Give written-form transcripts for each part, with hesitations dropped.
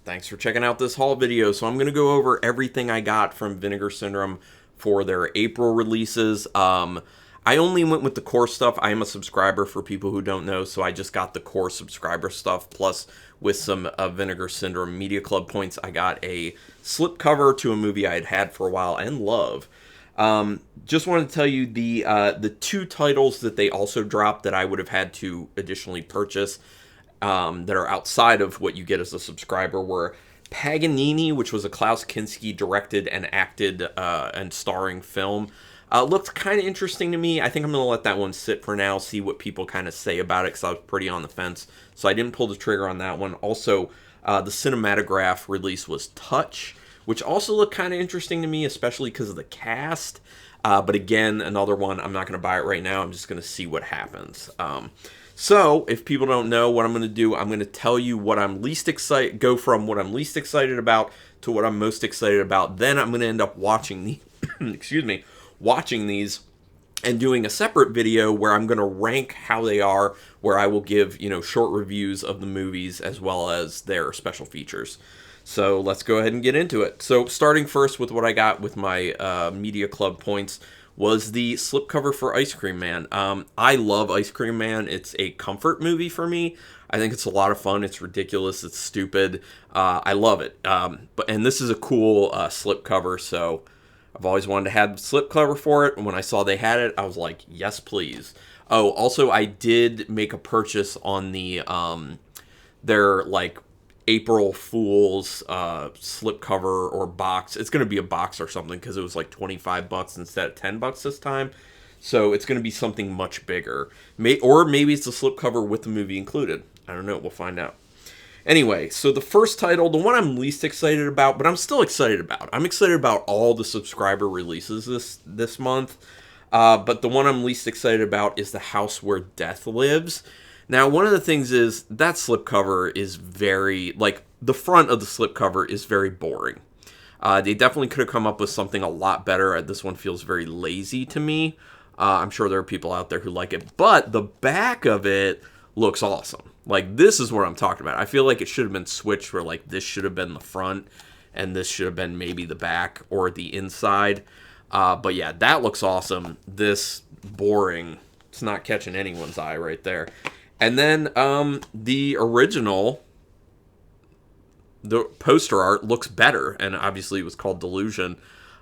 Thanks for checking out this haul video. So I'm going to go over everything I got from Vinegar Syndrome for their April releases. I only went with the core stuff. I am a subscriber for people who don't know, so I just got the core subscriber stuff. Plus, with some Vinegar Syndrome Media Club points, I got a slipcover to a movie I had had for a while and love. Just wanted to tell you the two titles that they also dropped that I would have had to additionally purchase that are outside of what you get as a subscriber were Paganini, which was a Klaus Kinski directed and acted and starring film. Looked kind of interesting to me. I think I'm going to let that one sit for now, see what people kind of say about it, because I was pretty on the fence. So I didn't pull the trigger on that one. Also, the Cinematograph release was Touch, which also looked kind of interesting to me, especially because of the cast. But again, another one, I'm not going to buy it right now. I'm just going to see what happens. So, if people don't know what I'm going to do, I'm going to tell you what I'm least excited, go from what I'm least excited about to what I'm most excited about. Then I'm going to end up watching the, excuse me, watching these and doing a separate video where I'm going to rank how they are, where I will give, short reviews of the movies as well as their special features. So let's go ahead and get into it. So starting first with what I got with my Media Club points was the slipcover for Ice Cream Man. I love Ice Cream Man. It's a comfort movie for me. I think it's a lot of fun. It's ridiculous. It's stupid. I love it. And this is a cool slipcover, so I've always wanted to have the slipcover for it. And when I saw they had it, I was like, yes, please. Oh, also, I did make a purchase on the their April Fool's slipcover or box. It's going to be a box or something because it was like $25 instead of $10 this time. So it's going to be something much bigger. Or maybe it's a slipcover with the movie included. I don't know. We'll find out. Anyway, so the first title, the one I'm least excited about, but I'm still excited about. I'm excited about all the subscriber releases this month. But the one I'm least excited about is The House Where Death Lives. Now, one of the things is that slipcover is very, the front of the slipcover is very boring. They definitely could have come up with something a lot better. This one feels very lazy to me. I'm sure there are people out there who like it, but the back of it looks awesome. This is what I'm talking about. I feel like it should have been switched where, this should have been the front, and this should have been maybe the back or the inside. But yeah, that looks awesome. This, boring. It's not catching anyone's eye right there. And then the original, the poster art looks better, and obviously it was called Delusion.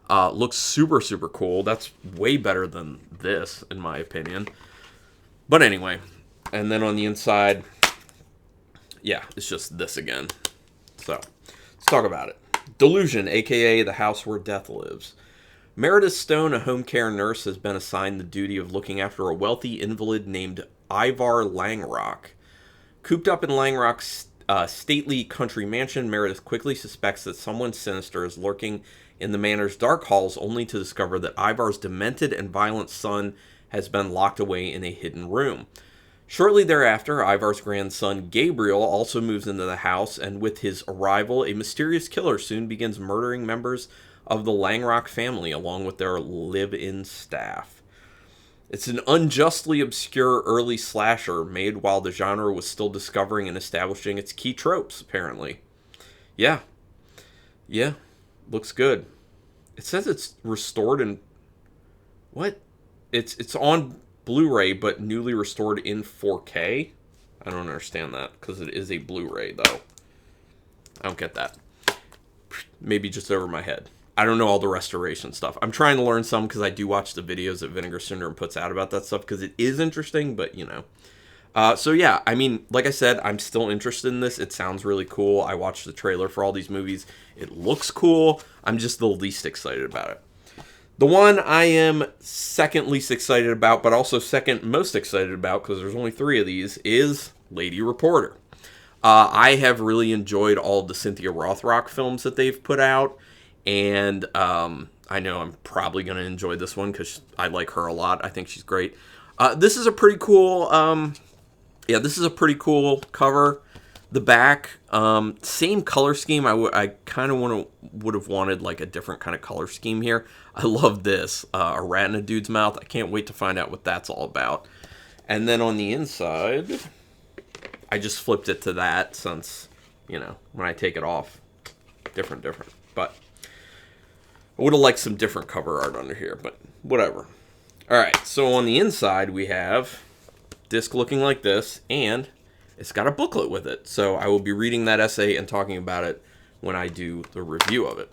Looks super, super cool. That's way better than this, in my opinion. But anyway, and then on the inside, yeah, it's just this again. So, let's talk about it. Delusion, a.k.a. The House Where Death Lives. Meredith Stone, a home care nurse, has been assigned the duty of looking after a wealthy invalid named Ivar Langrock. Cooped up in Langrock's stately country mansion, Meredith quickly suspects that someone sinister is lurking in the manor's dark halls, only to discover that Ivar's demented and violent son has been locked away in a hidden room. Shortly thereafter, Ivar's grandson Gabriel also moves into the house, and with his arrival, a mysterious killer soon begins murdering members of the Langrock family along with their live-in staff. It's an unjustly obscure early slasher made while the genre was still discovering and establishing its key tropes, apparently. Yeah. Looks good. It says it's restored in... What? It's on Blu-ray, but newly restored in 4K? I don't understand that, because it is a Blu-ray, though. I don't get that. Maybe just over my head. I don't know all the restoration stuff. I'm trying to learn some because I do watch the videos that Vinegar Syndrome puts out about that stuff because it is interesting, but So yeah, I mean, like I said, I'm still interested in this. It sounds really cool. I watched the trailer for all these movies. It looks cool. I'm just the least excited about it. The one I am second least excited about, but also second most excited about, because there's only 3 of these, is Lady Reporter. I have really enjoyed all the Cynthia Rothrock films that they've put out. And I know I'm probably going to enjoy this one because I like her a lot. I think she's great. This is a pretty cool, this is a pretty cool cover. The back, same color scheme. I kind of would have wanted a different kind of color scheme here. I love this. A rat in a dude's mouth. I can't wait to find out what that's all about. And then on the inside, I just flipped it to that since you know, when I take it off, different. But I would have liked some different cover art under here, but whatever. All right, so on the inside, we have disc looking like this, and it's got a booklet with it. So I will be reading that essay and talking about it when I do the review of it.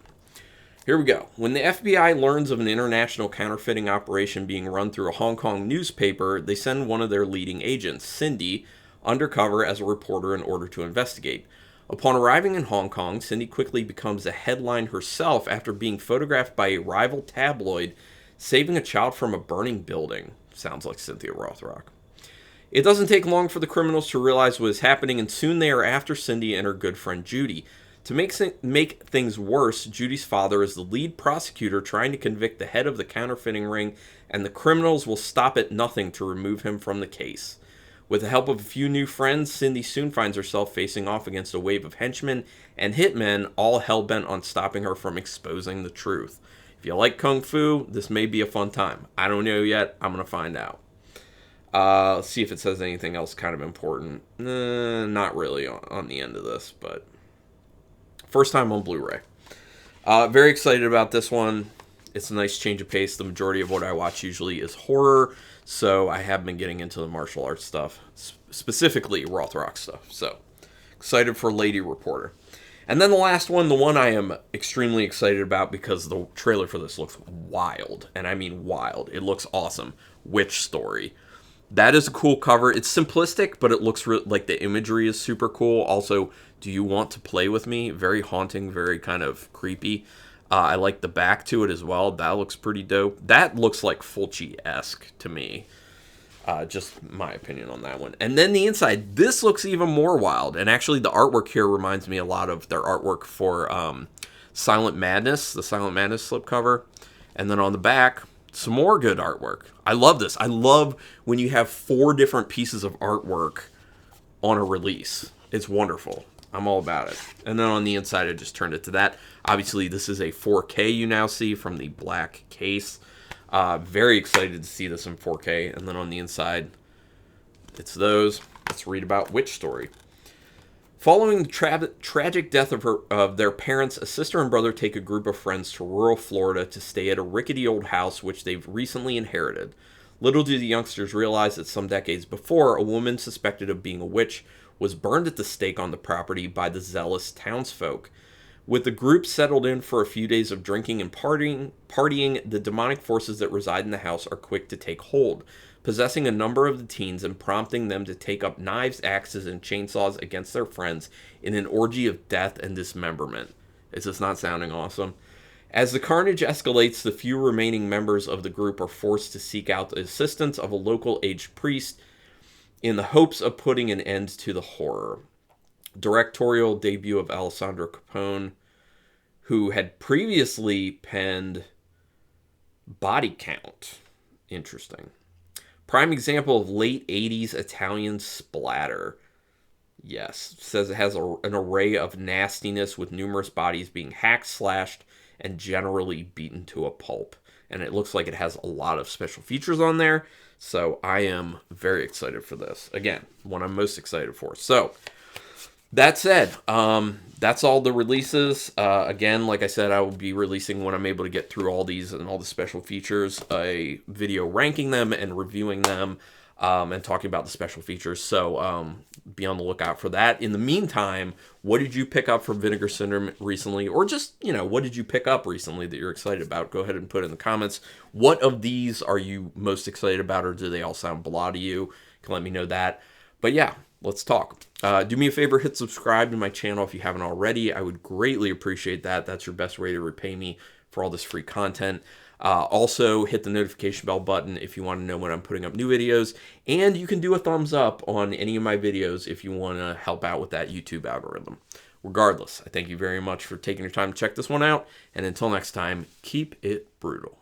Here we go. When the FBI learns of an international counterfeiting operation being run through a Hong Kong newspaper, they send one of their leading agents, Cindy, undercover as a reporter in order to investigate. Upon arriving in Hong Kong, Cindy quickly becomes a headline herself after being photographed by a rival tabloid saving a child from a burning building. Sounds like Cynthia Rothrock. It doesn't take long for the criminals to realize what is happening, and soon they are after Cindy and her good friend Judy. To make things worse, Judy's father is the lead prosecutor trying to convict the head of the counterfeiting ring, and the criminals will stop at nothing to remove him from the case. With the help of a few new friends, Cindy soon finds herself facing off against a wave of henchmen and hitmen, all hell-bent on stopping her from exposing the truth. If you like Kung Fu, this may be a fun time. I don't know yet. I'm going to find out. Let's see if it says anything else kind of important. Not really on the end of this, but first time on Blu-ray. Very excited about this one. It's a nice change of pace. The majority of what I watch usually is horror, so I have been getting into the martial arts stuff, specifically Rothrock stuff. So excited for Lady Reporter. And then the last one, the one I am extremely excited about because the trailer for this looks wild, and I mean wild. It looks awesome. Witch Story. That is a cool cover. It's simplistic, but it looks like the imagery is super cool. Also, Do You Want to Play With Me? Very haunting, very kind of creepy. I like the back to it as well. That looks pretty dope. That looks like Fulci-esque to me. Just my opinion on that one. And then the inside, this looks even more wild. And actually, the artwork here reminds me a lot of their artwork for Silent Madness, the Silent Madness slipcover. And then on the back, some more good artwork. I love this. I love when you have 4 different pieces of artwork on a release. It's wonderful. I'm all about it. And then on the inside, I just turned it to that. Obviously, this is a 4K you now see from the black case. Very excited to see this in 4K. And then on the inside, it's those. Let's read about Witch Story. Following the tragic death of their parents, a sister and brother take a group of friends to rural Florida to stay at a rickety old house which they've recently inherited. Little do the youngsters realize that some decades before, a woman suspected of being a witch was burned at the stake on the property by the zealous townsfolk. With the group settled in for a few days of drinking and partying, the demonic forces that reside in the house are quick to take hold, possessing a number of the teens and prompting them to take up knives, axes, and chainsaws against their friends in an orgy of death and dismemberment. Is this not sounding awesome? As the carnage escalates, the few remaining members of the group are forced to seek out the assistance of a local aged priest in the hopes of putting an end to the horror. Directorial debut of Alessandro Capone, who had previously penned Body Count. Interesting. Prime example of late 80s Italian splatter. Yes, says it has an array of nastiness with numerous bodies being hacked, slashed, and generally beaten to a pulp. And it looks like it has a lot of special features on there. So I am very excited for this. Again, one I'm most excited for. So that said, that's all the releases. Again, like I said, I will be releasing when I'm able to get through all these and all the special features, a video ranking them and reviewing them, and talking about the special features. So be on the lookout for that. In the meantime, what did you pick up from Vinegar Syndrome recently? Or just, what did you pick up recently that you're excited about? Go ahead and put it in the comments. What of these are you most excited about, or do they all sound blah to you? You can let me know that. But yeah, let's talk. Do me a favor, hit subscribe to my channel if you haven't already. I would greatly appreciate that. That's your best way to repay me for all this free content. Also, hit the notification bell button if you want to know when I'm putting up new videos. And you can do a thumbs up on any of my videos if you want to help out with that YouTube algorithm. Regardless, I thank you very much for taking your time to check this one out. And until next time, keep it brutal.